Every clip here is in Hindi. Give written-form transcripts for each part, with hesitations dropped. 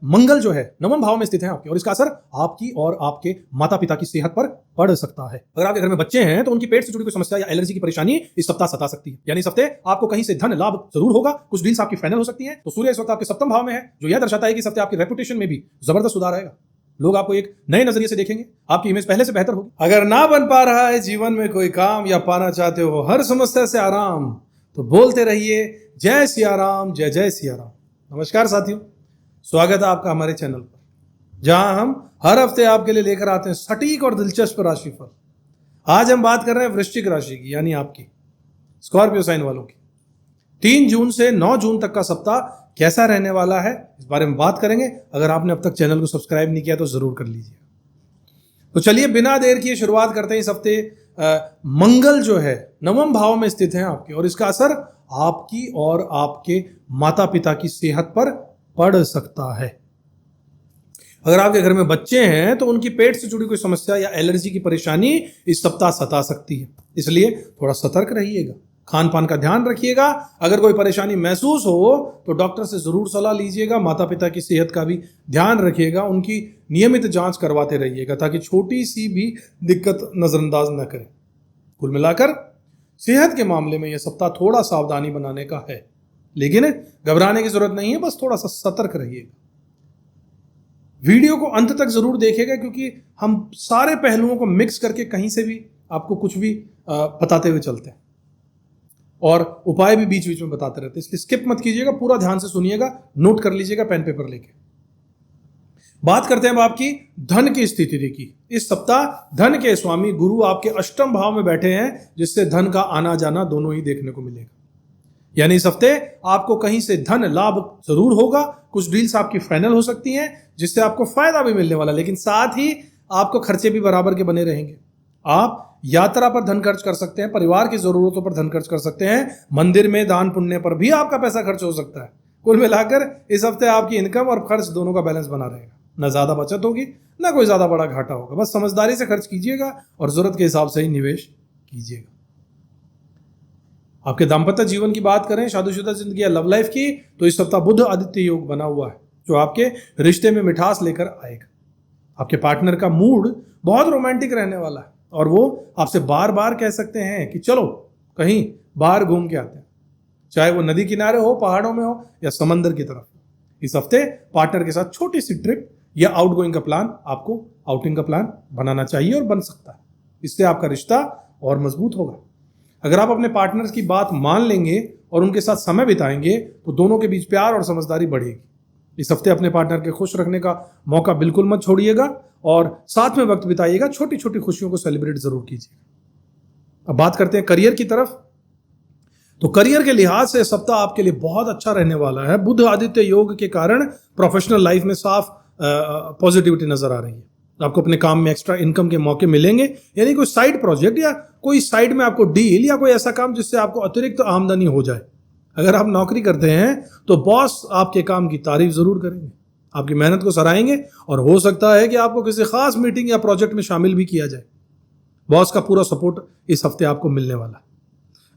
मंगल जो है नवम भाव में स्थित है आपके, और इसका असर आपकी और आपके माता पिता की सेहत पर पड़ सकता है। अगर आपके घर में बच्चे हैं तो उनकी पेट से जुड़ी कोई समस्या या एलर्जी की परेशानी इस सप्ताह सता सकती है। यानी इस हफ्ते आपको कहीं से धन लाभ जरूर होगा, कुछ डील्स आपकी फाइनल हो सकती हैं। तो सूर्य इस वक्त आपके सप्तम भाव में है, जो यह दर्शाता है कि इस हफ्ते आपके रेपुटेशन में भी जबरदस्त सुधार आएगा। लोग आपको एक नए नजरिए से देखेंगे, आपकी इमेज पहले से बेहतर होगी। अगर ना बन पा रहा है जीवन में कोई काम या पाना चाहते हो हर समस्या से आराम, तो बोलते रहिए जय सिया राम, जय जय सिया राम। नमस्कार साथियों, स्वागत है आपका हमारे चैनल पर, जहां हम हर हफ्ते आपके लिए लेकर आते हैं सटीक और दिलचस्प राशिफल। आज हम बात कर रहे हैं वृश्चिक राशि की, यानी आपकी स्कॉर्पियो साइन वालों की। 3 जून से 9 जून तक का सप्ताह कैसा रहने वाला है, इस बारे में बात करेंगे। अगर आपने अब तक चैनल को सब्सक्राइब नहीं किया तो जरूर कर लीजिए। तो चलिए बिना देर किए शुरुआत करते हैं। इस हफ्ते मंगल जो है नवम भाव में स्थित है आपके, और इसका असर आपकी और आपके माता पिता की सेहत पर पड़ सकता है। अगर आपके घर में बच्चे हैं तो उनकी पेट से जुड़ी कोई समस्या या एलर्जी की परेशानी इस सप्ताह सता सकती है, इसलिए थोड़ा सतर्क रहिएगा, खान पान का ध्यान रखिएगा। अगर कोई परेशानी महसूस हो तो डॉक्टर से जरूर सलाह लीजिएगा। माता पिता की सेहत का भी ध्यान रखिएगा, उनकी नियमित जांच करवाते रहिएगा ताकि छोटी सी भी दिक्कत नजरअंदाज न करें। कुल मिलाकर सेहत के मामले में यह सप्ताह थोड़ा सावधानी बनाने का है, लेकिन घबराने की जरूरत नहीं है, बस थोड़ा सा सतर्क रहिएगा। वीडियो को अंत तक जरूर देखिएगा, क्योंकि हम सारे पहलुओं को मिक्स करके कहीं से भी आपको कुछ भी बताते हुए चलते हैं, और उपाय भी बीच बीच में बताते रहते हैं, इसलिए स्किप मत कीजिएगा, पूरा ध्यान से सुनिएगा, नोट कर लीजिएगा पेन पेपर लेके। बात करते हैं अब आपकी धन की स्थिति की। इस सप्ताह धन के स्वामी गुरु आपके अष्टम भाव में बैठे हैं, जिससे धन का आना जाना दोनों ही देखने को मिलेगा। यानी इस हफ्ते आपको कहीं से धन लाभ जरूर होगा, कुछ डील्स आपकी फाइनल हो सकती हैं जिससे आपको फायदा भी मिलने वाला, लेकिन साथ ही आपको खर्चे भी बराबर के बने रहेंगे। आप यात्रा पर धन खर्च कर सकते हैं, परिवार की जरूरतों पर धन खर्च कर सकते हैं, मंदिर में दान पुण्य पर भी आपका पैसा खर्च हो सकता है। कुल मिलाकर इस हफ्ते आपकी इनकम और खर्च दोनों का बैलेंस बना रहेगा। ना ज्यादा बचत होगी, ना कोई ज्यादा बड़ा घाटा होगा। बस समझदारी से खर्च कीजिएगा और जरूरत के हिसाब से ही निवेश कीजिएगा। आपके दाम्पत्य जीवन की बात करें, शादीशुदा जिंदगी या लव लाइफ की, तो इस सप्ताह बुध आदित्य योग बना हुआ है, जो आपके रिश्ते में मिठास लेकर आएगा। आपके पार्टनर का मूड बहुत रोमांटिक रहने वाला है, और वो आपसे बार बार कह सकते हैं कि चलो कहीं बाहर घूम के आते हैं, चाहे वो नदी किनारे हो, पहाड़ों में हो या समंदर की तरफ। इस हफ्ते पार्टनर के साथ छोटी सी ट्रिप या आउटगोइंग का प्लान, आपको आउटिंग का प्लान बनाना चाहिए और बन सकता है। इससे आपका रिश्ता और मजबूत होगा। अगर आप अपने पार्टनर की बात मान लेंगे और उनके साथ समय बिताएंगे तो दोनों के बीच प्यार और समझदारी बढ़ेगी। इस हफ्ते अपने पार्टनर के खुश रखने का मौका बिल्कुल मत छोड़िएगा और साथ में वक्त बिताइएगा। छोटी छोटी खुशियों को सेलिब्रेट जरूर कीजिएगा। अब बात करते हैं करियर की तरफ। तो करियर के लिहाज से सप्ताह आपके लिए बहुत अच्छा रहने वाला है। बुध आदित्य योग के कारण प्रोफेशनल लाइफ में साफ पॉजिटिविटी नजर आ रही है। आपको अपने काम में एक्स्ट्रा इनकम के मौके मिलेंगे, यानी कोई साइड प्रोजेक्ट या कोई साइड में आपको डील या कोई ऐसा काम जिससे आपको अतिरिक्त आमदनी हो जाए। अगर आप नौकरी करते हैं तो बॉस आपके काम की तारीफ जरूर करेंगे, आपकी मेहनत को सराहेंगे, और हो सकता है कि आपको किसी खास मीटिंग या प्रोजेक्ट में शामिल भी किया जाए। बॉस का पूरा सपोर्ट इस हफ्ते आपको मिलने वाला है।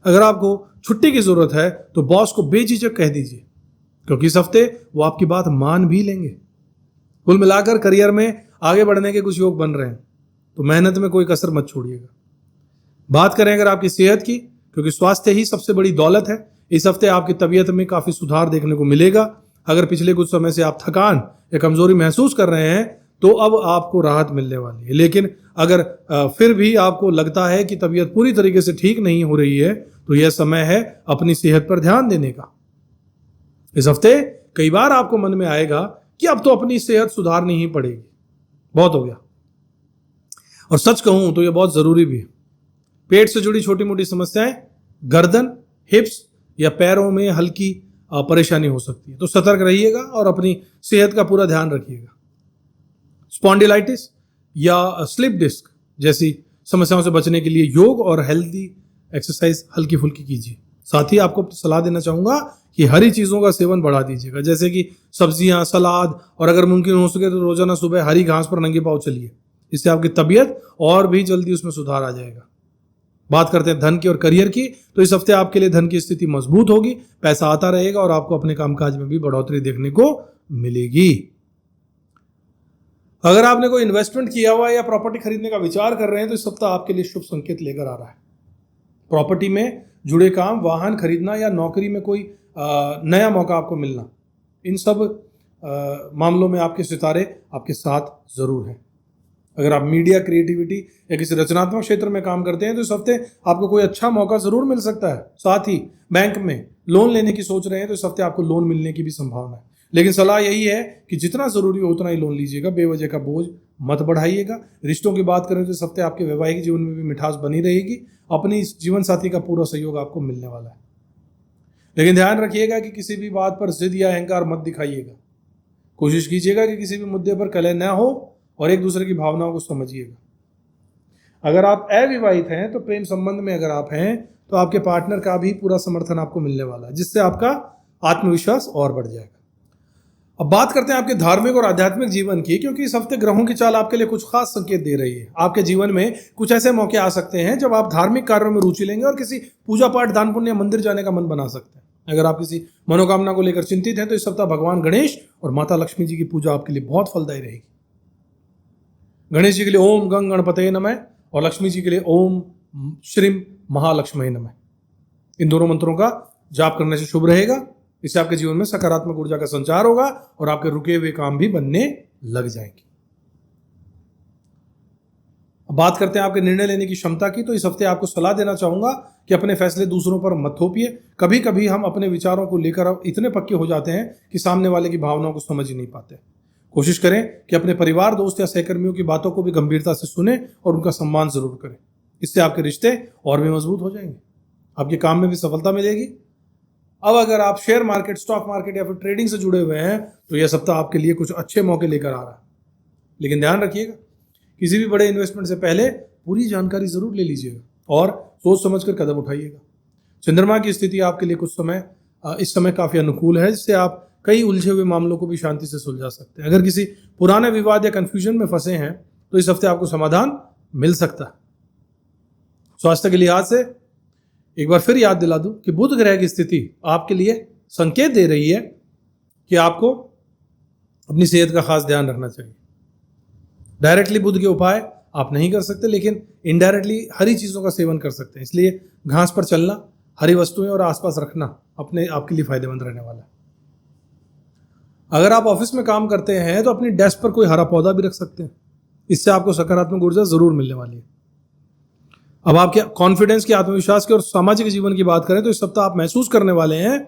अगर आपको छुट्टी की जरूरत है तो बॉस को बेझिझक कह दीजिए, क्योंकि इस हफ्ते वो आपकी बात मान भी लेंगे। कुल मिलाकर करियर में आगे बढ़ने के कुछ योग बन रहे हैं, तो मेहनत में कोई कसर मत छोड़िएगा। बात करें अगर आपकी सेहत की, क्योंकि स्वास्थ्य ही सबसे बड़ी दौलत है, इस हफ्ते आपकी तबीयत में काफी सुधार देखने को मिलेगा। अगर पिछले कुछ समय से आप थकान या कमजोरी महसूस कर रहे हैं तो अब आपको राहत मिलने वाली है, लेकिन अगर फिर भी आपको लगता है कि तबीयत पूरी तरीके से ठीक नहीं हो रही है तो यह समय है अपनी सेहत पर ध्यान देने का। इस हफ्ते कई बार आपको मन में आएगा कि अब तो अपनी सेहत सुधारनी ही पड़ेगी, बहुत हो गया। और सच कहूं तो यह बहुत जरूरी भी है। पेट से जुड़ी छोटी मोटी समस्याएं, गर्दन, हिप्स या पैरों में हल्की परेशानी हो सकती है, तो सतर्क रहिएगा और अपनी सेहत का पूरा ध्यान रखिएगा। स्पॉन्डिलाइटिस या स्लिप डिस्क जैसी समस्याओं से बचने के लिए योग और हेल्दी एक्सरसाइज हल्की फुल्की कीजिए। साथ ही आपको सलाह देना चाहूंगा कि हरी चीजों का सेवन बढ़ा दीजिएगा, जैसे कि सब्जियां, सलाद, और अगर मुमकिन हो सके तो रोजाना सुबह हरी घास पर नंगे पांव चलिए। इससे आपकी तबीयत और भी जल्दी उसमें सुधार आ जाएगा। बात करते हैं धन की और करियर की, तो इस हफ्ते आपके लिए धन की स्थिति मजबूत होगी, पैसा आता रहेगा और आपको अपने कामकाज में भी बढ़ोतरी देखने को मिलेगी। अगर आपने कोई इन्वेस्टमेंट किया हुआ है या प्रॉपर्टी खरीदने का विचार कर रहे हैं तो इस सप्ताह आपके लिए शुभ संकेत लेकर आ रहा है। प्रॉपर्टी में जुड़े काम, वाहन खरीदना या नौकरी में कोई नया मौका आपको मिलना, इन सब मामलों में आपके सितारे आपके साथ जरूर हैं। अगर आप मीडिया, क्रिएटिविटी या किसी रचनात्मक क्षेत्र में काम करते हैं तो इस हफ्ते आपको कोई अच्छा मौका जरूर मिल सकता है। साथ ही बैंक में लोन लेने की सोच रहे हैं तो इस हफ्ते आपको लोन मिलने की भी संभावना है, लेकिन सलाह यही है कि जितना जरूरी हो उतना ही लोन लीजिएगा, बेवजह का बोझ मत बढ़ाइएगा। रिश्तों की बात करें तो इस हफ्ते आपके वैवाहिक जीवन में भी मिठास बनी रहेगी। अपनी जीवन साथी का पूरा सहयोग आपको मिलने वाला है, लेकिन ध्यान रखिएगा कि किसी भी बात पर जिद या अहंकार मत दिखाइएगा। कोशिश कीजिएगा कि किसी भी मुद्दे पर कलह न हो और एक दूसरे की भावनाओं को समझिएगा। अगर आप अविवाहित हैं तो प्रेम संबंध में अगर आप हैं तो आपके पार्टनर का भी पूरा समर्थन आपको मिलने वाला है, जिससे आपका आत्मविश्वास और बढ़ जाएगा। अब बात करते हैं आपके धार्मिक और आध्यात्मिक जीवन की, क्योंकि इस हफ्ते ग्रहों की चाल आपके लिए कुछ खास संकेत दे रही है। आपके जीवन में कुछ ऐसे मौके आ सकते हैं जब आप धार्मिक कार्यों में रुचि लेंगे और किसी पूजा पाठ, दान पुण्य, मंदिर जाने का मन बना सकते हैं। अगर आप किसी मनोकामना को लेकर चिंतित हैं तो इस सप्ताह भगवान गणेश और माता लक्ष्मी जी की पूजा आपके लिए बहुत फलदायी रहेगी। गणेश जी के लिए ओम गंग गणपतये नमः और लक्ष्मी जी के लिए ओम श्रीम महालक्ष्मी नमः, इन दोनों मंत्रों का जाप करने से शुभ रहेगा। इससे आपके जीवन में सकारात्मक ऊर्जा का संचार होगा और आपके रुके हुए काम भी बनने लग जाएंगे। अब बात करते हैं आपके निर्णय लेने की क्षमता की, तो इस हफ्ते आपको सलाह देना चाहूंगा कि अपने फैसले दूसरों पर मत थोपिए। कभी कभी हम अपने विचारों को लेकर अब इतने पक्के हो जाते हैं कि सामने वाले की भावनाओं को समझ ही नहीं पाते। कोशिश करें कि अपने परिवार, दोस्त या सहकर्मियों की बातों को भी गंभीरता से सुने और उनका सम्मान जरूर करें। इससे आपके रिश्ते और भी मजबूत हो जाएंगे, आपके काम में भी सफलता मिलेगी। अब अगर आप शेयर मार्केट, स्टॉक मार्केट या फिर ट्रेडिंग से जुड़े हुए हैं तो यह सप्ताह आपके लिए कुछ अच्छे मौके लेकर आ रहा है, लेकिन ध्यान रखिएगा किसी भी बड़े इन्वेस्टमेंट से पहले पूरी जानकारी जरूर ले लीजिएगा और सोच समझकर कदम उठाइएगा। चंद्रमा की स्थिति आपके लिए कुछ समय इस समय काफी अनुकूल है, जिससे आप कई उलझे हुए मामलों को भी शांति से सुलझा सकते हैं। अगर किसी पुराने विवाद या कंफ्यूजन में फंसे हैं तो इस हफ्ते आपको समाधान मिल सकता है। स्वास्थ्य के लिहाज से एक बार फिर याद दिला दूं कि बुध ग्रह की स्थिति आपके लिए संकेत दे रही है कि आपको अपनी सेहत का खास ध्यान रखना चाहिए। डायरेक्टली बुध के उपाय आप नहीं कर सकते, लेकिन इनडायरेक्टली हरी चीजों का सेवन कर सकते हैं। इसलिए घास पर चलना, हरी वस्तुएं और आसपास रखना अपने आपके लिए फायदेमंद रहने वाला है। अगर आप ऑफिस में काम करते हैं तो अपनी डेस्क पर कोई हरा पौधा भी रख सकते हैं, इससे आपको सकारात्मक ऊर्जा जरूर मिलने वाली है। अब आपके कॉन्फिडेंस की, आत्मविश्वास की और सामाजिक जीवन की बात करें तो इस सप्ताह आप महसूस करने वाले हैं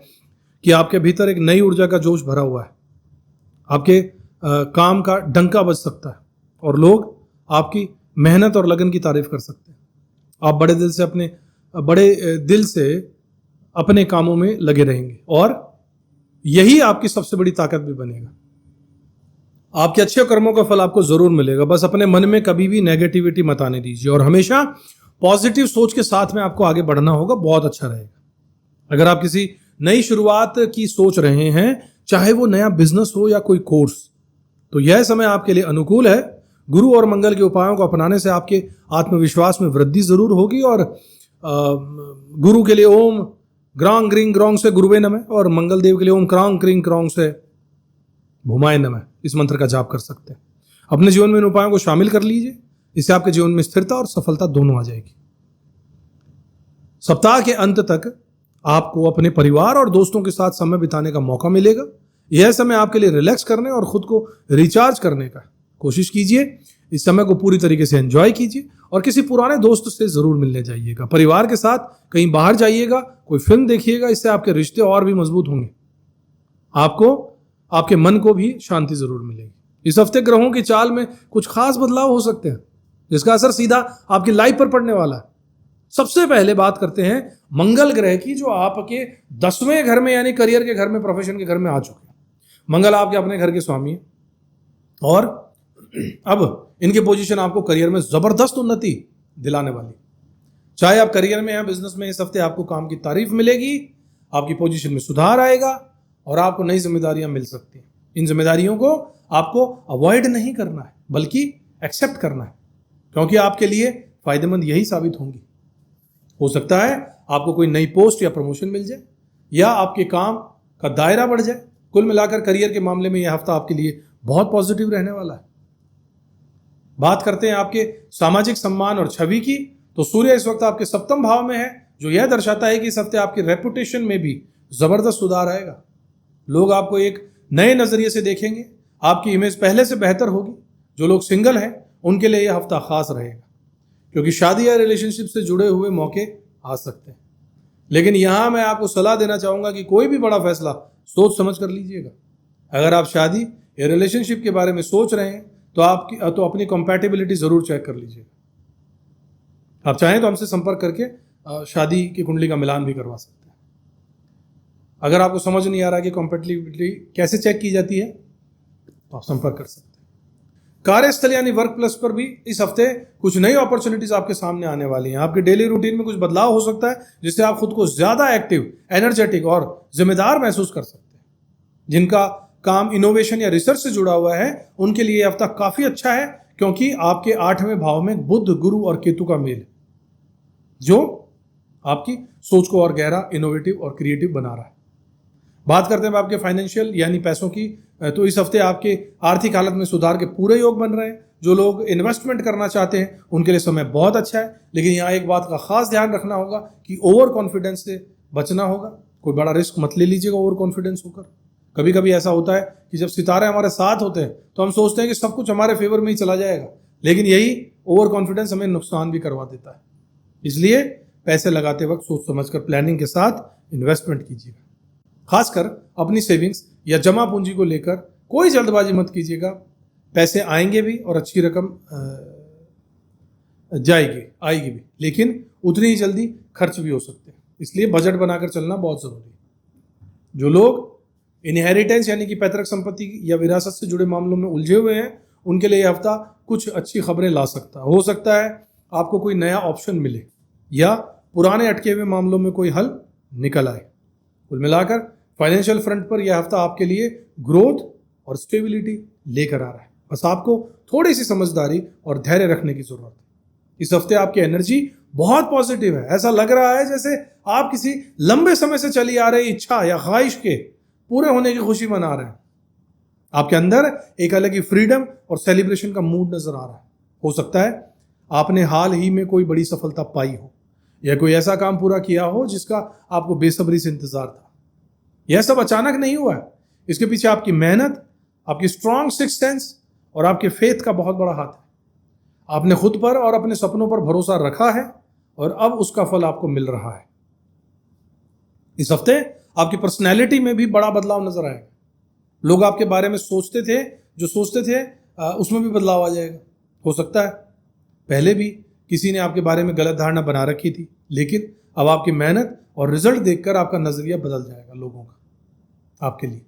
कि आपके भीतर एक नई ऊर्जा का जोश भरा हुआ है। आपके काम का डंका बज सकता है और लोग आपकी मेहनत और लगन की तारीफ कर सकते हैं। आप बड़े दिल से अपने कामों में लगे रहेंगे और यही आपकी सबसे बड़ी ताकत भी बनेगा। आपके अच्छे कर्मों का फल आपको जरूर मिलेगा। बस अपने मन में कभी भी नेगेटिविटी मत आने दीजिए और हमेशा पॉजिटिव सोच के साथ में आपको आगे बढ़ना होगा, बहुत अच्छा रहेगा। अगर आप किसी नई शुरुआत की सोच रहे हैं, चाहे वो नया बिजनेस हो या कोई कोर्स, तो यह समय आपके लिए अनुकूल है। गुरु और मंगल के उपायों को अपनाने से आपके आत्मविश्वास में वृद्धि जरूर होगी और गुरु के लिए ओम ग्रांग ग्रिंग ग्रोंग से गुरुवे नमः और मंगल देव के लिए ओम क्रांग क्रिंग क्रोंग से भूमाय नमः, इस मंत्र का जाप कर सकते हैं। अपने जीवन में इन उपायों को शामिल कर लीजिए, इससे आपके जीवन में स्थिरता और सफलता दोनों आ जाएगी। सप्ताह के अंत तक आपको अपने परिवार और दोस्तों के साथ समय बिताने का मौका मिलेगा। यह समय आपके लिए रिलैक्स करने और खुद को रिचार्ज करने का कोशिश कीजिए। इस समय को पूरी तरीके से एंजॉय कीजिए और किसी पुराने दोस्त से जरूर मिलने जाइएगा। परिवार के साथ कहीं बाहर जाइएगा, कोई फिल्म देखिएगा, इससे आपके रिश्ते और भी मजबूत होंगे। आपको आपके मन को भी शांति जरूर मिलेगी। इस हफ्ते ग्रहों की चाल में कुछ खास बदलाव हो सकते हैं, जिसका असर सीधा आपकी लाइफ पर पड़ने वाला है। सबसे पहले बात करते हैं मंगल ग्रह की, जो आपके 10वें घर में यानी करियर के घर में, प्रोफेशन के घर में आ चुके हैं। मंगल आपके अपने घर के स्वामी हैं और अब इनकी पोजीशन आपको करियर में जबरदस्त उन्नति दिलाने वाली। चाहे आप करियर में या बिजनेस में, इस हफ्ते आपको काम की तारीफ मिलेगी, आपकी पोजीशन में सुधार आएगा और आपको नई जिम्मेदारियां मिल सकती हैं। इन जिम्मेदारियों को आपको अवॉइड नहीं करना है, बल्कि एक्सेप्ट करना है, क्योंकि आपके लिए फायदेमंद यही साबित होंगी। हो सकता है आपको कोई नई पोस्ट या प्रमोशन मिल जाए या आपके काम का दायरा बढ़ जाए। कुल मिलाकर करियर के मामले में यह हफ्ता आपके लिए बहुत पॉजिटिव रहने वाला है। बात करते हैं आपके सामाजिक सम्मान और छवि की, तो सूर्य इस वक्त आपके सप्तम भाव में है, जो यह दर्शाता है कि इस हफ्ते आपकी रेपुटेशन में भी जबरदस्त सुधार आएगा। लोग आपको एक नए नजरिए से देखेंगे, आपकी इमेज पहले से बेहतर होगी। जो लोग सिंगल हैं उनके लिए यह हफ्ता खास रहेगा, क्योंकि शादी या रिलेशनशिप से जुड़े हुए मौके आ सकते हैं। लेकिन यहां मैं आपको सलाह देना चाहूंगा कि कोई भी बड़ा फैसला सोच समझ कर लीजिएगा। अगर आप शादी या रिलेशनशिप के बारे में सोच रहे हैं तो अपनी कंपैटिबिलिटी जरूर चेक कर लीजिएगा। आप चाहें तो हमसे संपर्क करके शादी की कुंडली का मिलान भी करवा सकते हैं। अगर आपको समझ नहीं आ रहा कि कंपैटिबिलिटी कैसे चेक की जाती है तो आप संपर्क कर सकते हैं। कार्यस्थल यानी वर्क प्लेस पर भी इस हफ्ते कुछ नई अपॉर्चुनिटीज आपके सामने आने वाली हैं। आपके डेली रूटीन में कुछ बदलाव हो सकता है, जिससे आप खुद को ज्यादा एक्टिव, एनर्जेटिक और जिम्मेदार महसूस कर सकते हैं। जिनका काम इनोवेशन या रिसर्च से जुड़ा हुआ है उनके लिए यह हफ्ता काफी अच्छा है, क्योंकि आपके 8वें भाव में बुध, गुरु और केतु का मेल है, जो आपकी सोच को और गहरा, इनोवेटिव और क्रिएटिव बना रहा है। बात करते हैं आपके फाइनेंशियल यानी पैसों की, तो इस हफ्ते आपके आर्थिक हालत में सुधार के पूरे योग बन रहे हैं। जो लोग इन्वेस्टमेंट करना चाहते हैं उनके लिए समय बहुत अच्छा है, लेकिन यहाँ एक बात का खास ध्यान रखना होगा कि ओवर कॉन्फिडेंस से बचना होगा। कोई बड़ा रिस्क मत ले लीजिएगा ओवर कॉन्फिडेंस होकर। कभी कभी ऐसा होता है कि जब सितारे हमारे साथ होते हैं तो हम सोचते हैं कि सब कुछ हमारे फेवर में ही चला जाएगा, लेकिन यही ओवर कॉन्फिडेंस हमें नुकसान भी करवा देता है। इसलिए पैसे लगाते वक्त सोच समझकर प्लानिंग के साथ इन्वेस्टमेंट कीजिएगा। खासकर अपनी सेविंग्स या जमा पूंजी को लेकर कोई जल्दबाजी मत कीजिएगा। पैसे आएंगे भी और अच्छी रकम आएगी भी, लेकिन उतनी ही जल्दी खर्च भी हो सकते हैं। इसलिए बजट बनाकर चलना बहुत जरूरी है। जो लोग इनहेरिटेंस यानी कि पैतृक संपत्ति या विरासत से जुड़े मामलों में उलझे हुए हैं उनके लिए यह हफ्ता कुछ अच्छी खबरें ला सकता है। हो सकता है आपको कोई नया ऑप्शन मिले या पुराने अटके हुए मामलों में कोई हल निकल आए। कुल मिलाकर फाइनेंशियल फ्रंट पर यह हफ्ता आपके लिए ग्रोथ और स्टेबिलिटी लेकर आ रहा है। बस आपको थोड़ी सी समझदारी और धैर्य रखने की जरूरत है। इस हफ्ते आपकी एनर्जी बहुत पॉजिटिव है। ऐसा लग रहा है जैसे आप किसी लंबे समय से चली आ रही इच्छा या ख्वाहिश के पूरे होने की खुशी मना रहे हैं। आपके अंदर एक अलग ही फ्रीडम और सेलिब्रेशन का मूड नजर आ रहा है। हो सकता है आपने हाल ही में कोई बड़ी सफलता पाई हो या कोई ऐसा काम पूरा किया हो जिसका आपको बेसब्री से इंतजार था। यह सब अचानक नहीं हुआ है। इसके पीछे आपकी मेहनत, आपकी स्ट्रॉन्ग सिक्स्थ सेंस और आपके फेथ का बहुत बड़ा हाथ है। आपने खुद पर और अपने सपनों पर भरोसा रखा है और अब उसका फल आपको मिल रहा है। इस हफ्ते आपकी पर्सनैलिटी में भी बड़ा बदलाव नजर आएगा। लोग आपके बारे में सोचते थे उसमें भी बदलाव आ जाएगा। हो सकता है पहले भी किसी ने आपके बारे में गलत धारणा बना रखी थी, लेकिन अब आपकी मेहनत और रिजल्ट देखकर आपका नजरिया बदल जाएगा लोगों का आपके लिए।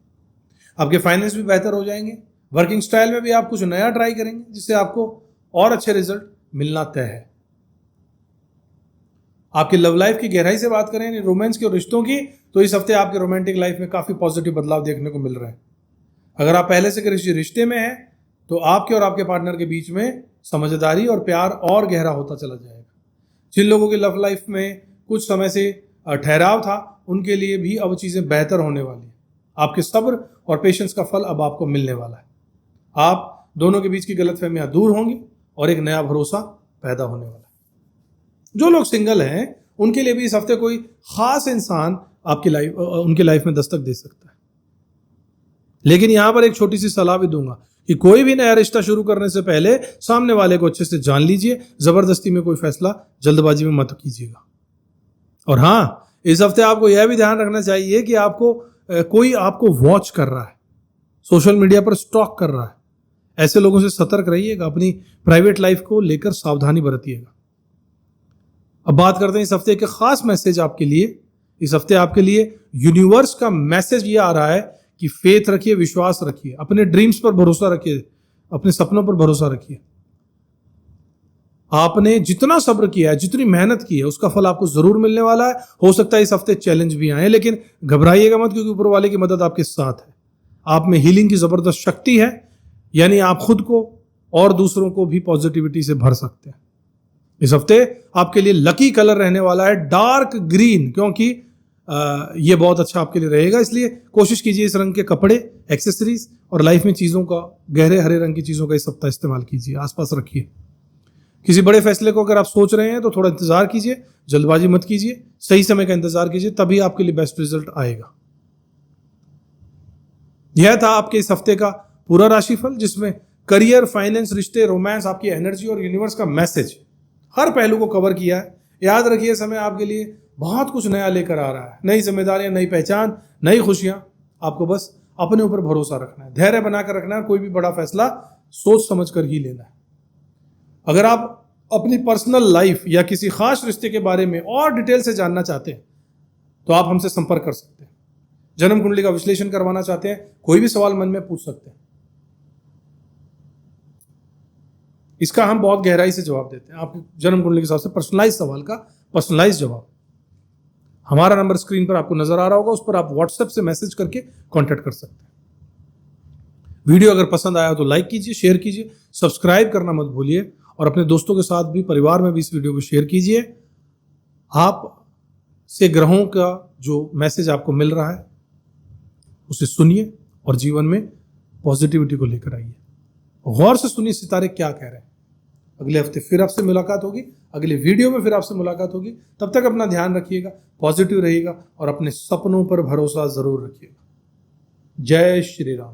आपके फाइनेंस भी बेहतर हो जाएंगे। वर्किंग स्टाइल में भी आप कुछ नया ट्राई करेंगे जिससे आपको और अच्छे रिजल्ट मिलना तय है। आपकी लव लाइफ की गहराई से बात करें, रोमांस के और रिश्तों की, तो इस हफ्ते आपके रोमांटिक लाइफ में काफी पॉजिटिव बदलाव देखने को मिल रहे हैं। अगर आप पहले से किसी रिश्ते में हैं तो आपके और आपके पार्टनर के बीच में समझदारी और प्यार और गहरा होता चला जाएगा। जिन लोगों की लव लाइफ में कुछ समय से ठहराव था उनके लिए भी अब चीजें बेहतर होने वाली है। आपके सब्र और पेशेंस का फल अब आपको मिलने वाला है। आप दोनों के बीच की गलतफहमियां दूर होंगी और एक नया भरोसा पैदा होने वाला है। जो लोग सिंगल हैं उनके लिए भी इस हफ्ते कोई खास इंसान उनकी लाइफ में दस्तक दे सकता है। लेकिन यहां पर एक छोटी सी सलाह भी दूंगा कि कोई भी नया रिश्ता शुरू करने से पहले सामने वाले को अच्छे से जान लीजिए। जबरदस्ती में कोई फैसला जल्दबाजी में मत कीजिएगा। और हाँ, इस हफ्ते आपको यह भी ध्यान रखना चाहिए कि कोई आपको वॉच कर रहा है, सोशल मीडिया पर स्टॉक कर रहा है। ऐसे लोगों से सतर्क रहिएगा। अपनी प्राइवेट लाइफ को लेकर सावधानी बरतिएगा। अब बात करते हैं इस हफ्ते के खास मैसेज आपके लिए। इस हफ्ते आपके लिए यूनिवर्स का मैसेज ये आ रहा है कि फेथ रखिए, विश्वास रखिए, अपने ड्रीम्स पर भरोसा रखिए, अपने सपनों पर भरोसा रखिए। आपने जितना सब्र किया है, जितनी मेहनत की है, उसका फल आपको जरूर मिलने वाला है। हो सकता है इस हफ्ते चैलेंज भी आए, लेकिन घबराइएगा मत, क्योंकि ऊपर वाले की मदद आपके साथ है। आप में हीलिंग की जबरदस्त शक्ति है, यानी आप खुद को और दूसरों को भी पॉजिटिविटी से भर सकते हैं। इस हफ्ते आपके लिए लकी कलर रहने वाला है डार्क ग्रीन, क्योंकि ये बहुत अच्छा आपके लिए रहेगा। इसलिए कोशिश कीजिए इस रंग के कपड़े, एक्सेसरीज और लाइफ में चीज़ों का, गहरे हरे रंग की चीज़ों का इस सप्ताह इस्तेमाल कीजिए, आसपास रखिए। किसी बड़े फैसले को अगर आप सोच रहे हैं तो थोड़ा इंतजार कीजिए, जल्दबाजी मत कीजिए, सही समय का इंतजार कीजिए, तभी आपके लिए बेस्ट रिजल्ट आएगा। यह था आपके इस हफ्ते का पूरा राशिफल, जिसमें करियर, फाइनेंस, रिश्ते, रोमांस, आपकी एनर्जी और यूनिवर्स का मैसेज, हर पहलू को कवर किया है। याद रखिए, समय आपके लिए बहुत कुछ नया लेकर आ रहा है, नई जिम्मेदारियां, नई पहचान, नई खुशियां। आपको बस अपने ऊपर भरोसा रखना है, धैर्य बनाकर रखना है, कोई भी बड़ा फैसला सोच समझ कर ही लेना है। अगर आप अपनी पर्सनल लाइफ या किसी खास रिश्ते के बारे में और डिटेल से जानना चाहते हैं तो आप हमसे संपर्क कर सकते हैं। जन्म कुंडली का विश्लेषण करवाना चाहते हैं, कोई भी सवाल मन में पूछ सकते हैं, इसका हम बहुत गहराई से जवाब देते हैं। आपकी जन्म कुंडली के हिसाब से पर्सनलाइज सवाल का पर्सनलाइज जवाब। हमारा नंबर स्क्रीन पर आपको नजर आ रहा होगा, उस पर आप व्हाट्सएप से मैसेज करके कांटेक्ट कर सकते हैं। वीडियो अगर पसंद आया तो लाइक कीजिए, शेयर कीजिए, सब्सक्राइब करना मत भूलिए और अपने दोस्तों के साथ भी, परिवार में भी इस वीडियो को शेयर कीजिए। आप से ग्रहों का जो मैसेज आपको मिल रहा है उसे सुनिए और जीवन में पॉजिटिविटी को लेकर आइए। गौर से सुनिए सितारे क्या कह रहे हैं। अगले हफ्ते फिर आपसे मुलाकात होगी, अगले वीडियो में फिर आपसे मुलाकात होगी। तब तक अपना ध्यान रखिएगा, पॉजिटिव रहिएगा और अपने सपनों पर भरोसा जरूर रखिएगा। जय श्री राम।